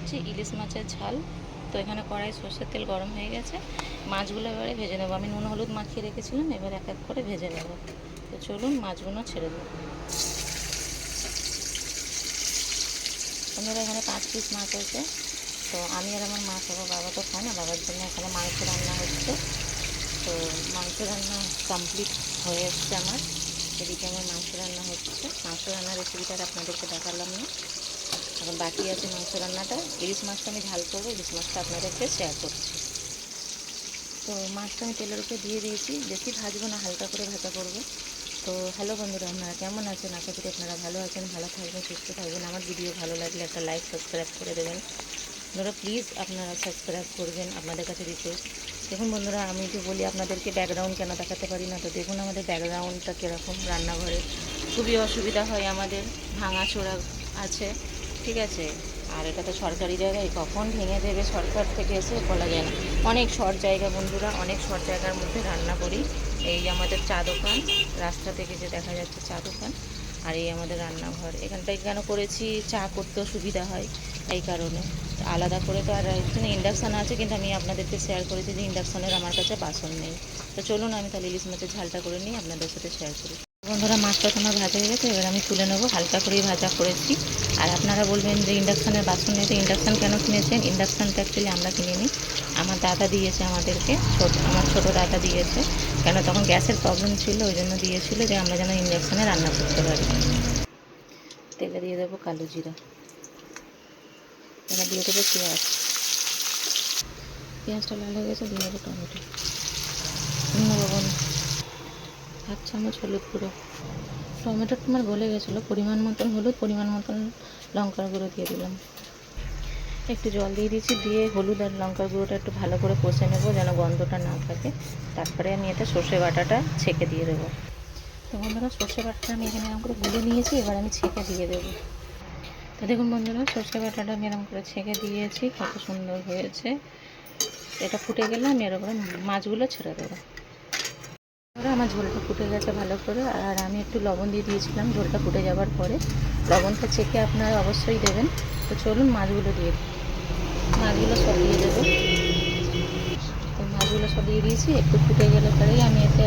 করছি ইলিশ মাছের ঝাল। তো এখানে কড়াই সর্ষের তেল গরম হয়ে গেছে, মাছগুলো এবারে ভেজে নেবো। আমি নুন হলুদ মাখিয়ে রেখেছিলাম, এবার এক এক করে ভেজে নেব। তো চলুন মাছগুলো ছেড়ে দেবো। বন্ধুরা এখানে 5 পিস মাছ আছে। তো আমি আর আমার মা খাবো, বাবা তো খায় না, বাবার জন্য এখানে মাংস রান্না হচ্ছে। তো মাংস রান্না কমপ্লিট হয়ে এসছে আমার। এদিকে আমার মাংস রান্না হচ্ছে। মাংস রান্নার রেসিপিটা আপনাদেরকে দেখালাম না, এখন বাকি আছে মাংস রান্নাটা। ইলিশ মাছটা আমি ঝাল করবো, ইলিশ মাছটা আপনাদেরকে শেয়ার করছি। তো মাছটা আমি তেলের উপরে দিয়ে দিয়েছি, বেশি ভাজবো না, হালকা করে ভাজা করবো। তো হ্যালো বন্ধুরা, আপনারা কেমন আছেন? আশা করি আপনারা ভালো আছেন, ভালো থাকবেন, সুস্থ থাকবেন। আমার ভিডিও ভালো লাগলে একটা লাইক সাবস্ক্রাইব করে দেবেন বন্ধুরা, প্লিজ আপনারা সাবস্ক্রাইব করবেন, আপনাদের কাছে রিকোয়েস্ট। দেখুন বন্ধুরা, আমি যে বলি আপনাদেরকে ব্যাকগ্রাউন্ড কেন দেখাতে পারি না, তো দেখুন আমাদের ব্যাকগ্রাউন্ডটা কীরকম। রান্নাঘরে খুবই অসুবিধা হয় আমাদের, ভাঙাচোরা আছে, ঠিক আছে। আর এটা তো সরকারি জায়গায়, কখন ভেঙে দেবে সরকার থেকে এসে বলা যায় না। অনেক শর্ট জায়গা বন্ধুরা, অনেক শর্ট জায়গার মধ্যে রান্না করি। এই আমাদের চা দোকান, রাস্তা থেকে যে দেখা যাচ্ছে চা দোকান, আর এই আমাদের রান্নাঘর। এখানটায় কেন করেছি, চা করতেও সুবিধা হয় এই কারণে। আলাদা করে তো আর এখানে ইন্ডাকশান আছে, কিন্তু আমি আপনাদেরকে শেয়ার করেছি যে ইন্ডাকশানের আমার কাছে বাসন নেই। তো চলুন আমি তাহলে ইলিশ মাছের ঝালটা করে নিই, আপনাদের সাথে শেয়ার করি। বন্ধুরা মাছটা তোমার ভাজা হয়ে গেছে, এবার আমি তুলে নেবো। হালকা করেই ভাজা করেছি। আর আপনারা বলবেন যে ইন্ডাকশানের বাসন নেই, তো ইন্ডাকশান কেন কিনেছেন? ইন্ডাকশানটা অ্যাকচুয়ালি আমরা কিনিনি, আমার দাদা দিয়েছে আমাদেরকে, আমার ছোটো দাদা দিয়েছে। কেন তখন গ্যাসের প্রবলেম ছিল, ওই জন্য দিয়েছিল যে আমরা যেন ইন্ডাকশানে রান্না করতে পারি। তেলে দিয়ে দেবো কালো জিরা, এবার দিয়ে দেবো পেঁয়াজ। পেঁয়াজটা লাল হয়ে গেছে, দিয়ে দেবো টমেটো, লবণ, 1 চামচ হলুদ গুঁড়ো। টমেটোটা আমার গলে গেছিলো, পরিমাণ মতন হলুদ, পরিমাণ মতন লঙ্কার গুঁড়ো দিয়ে দিলাম। একটু জল দিয়ে দিয়েছি, দিয়ে হলুদ আর লঙ্কার গুঁড়োটা একটু ভালো করে কষে নেবো যেন গন্ধটা না থাকে। তারপরে আমি এতে সর্ষে বাটাটা ছেঁকে দিয়ে দেবো। তো বন্ধুরা সর্ষে বাটাটা আমি এখানে এরকম করে গুলে নিয়েছি, এবার আমি ছেঁকে দিয়ে দেবো। তো দেখুন বন্ধুরা সর্ষে বাটাটা আমি এরকম করে ছেঁকে দিয়েছি, কত সুন্দর হয়েছে। এটা ফুটে গেলে আমি এর উপরে মাছগুলো ছেড়ে দেবো। আমার ঝোলটা ফুটে গেছে ভালো করে, আর আমি একটু লবণ দিয়ে দিয়েছিলাম ঝোলটা ফুটে যাওয়ার পরে। লবণটা চেখে আপনারা অবশ্যই দেবেন। তো চলুন মাছগুলো দিয়ে দিই, মাছগুলো সব দিয়ে দেবো। তো মাছগুলো সব দিয়ে দিয়েছি, একটু ফুটে গেলে পরেই আমি এতে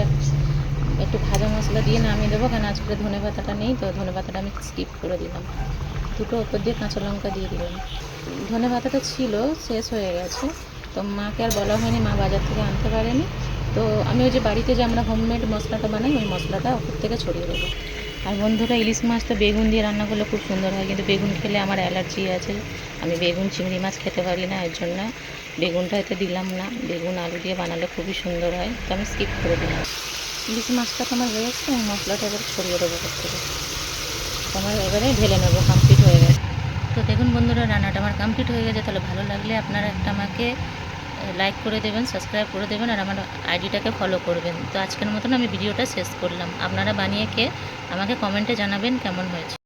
একটু ভাজা মশলা দিয়ে নামিয়ে দেবো, কারণ আজকে ধনে পাতাটা নেই, তো ধনে পাতাটা আমি স্কিপ করে দিলাম। দুটো ওপর দিয়ে কাঁচা লঙ্কা দিয়ে দিলাম। ধনে পাতাটা ছিল, শেষ হয়ে গেছে, তো মাকে আর বলা হয়নি, মা বাজার থেকে আনতে পারেনি। তো আমি ওই যে বাড়িতে যে আমরা হোমমেড মশলাটা বানাই, ওই মশলাটা ওপর থেকে ছড়িয়ে দেবো। আর বন্ধুরা ইলিশ মাছ তো বেগুন দিয়ে রান্না করলে খুব সুন্দর হয়, কিন্তু বেগুন খেলে আমার অ্যালার্জি আছে, আমি বেগুন চিংড়ি মাছ খেতে পারি না, এর জন্য বেগুনটা এতে দিলাম না। বেগুন আলু দিয়ে বানালে খুবই সুন্দর হয়, তো আমি স্কিপ করে দিলাম। ইলিশ মাছটা তোমার হয়ে গেছে, আমি মশলাটা এবার ছড়িয়ে দেবো ওপর থেকে। তোমার এবারে ঢেলে নেবো, কমপ্লিট হয়ে গেছে। তো দেখুন বন্ধুরা রান্নাটা আমার কমপ্লিট হয়ে গেছে। তাহলে ভালো লাগলে আপনারা একটা আমাকে লাইক করে দেবেন, সাবস্ক্রাইব করে দেবেন, আর আমার আইডিটাকে ফলো করবেন। তো আজকের মতন আমি ভিডিওটা শেষ করলাম। আপনারা বানিয়ে খেয়ে আমাকে কমেন্টে জানাবেন কেমন হয়েছে।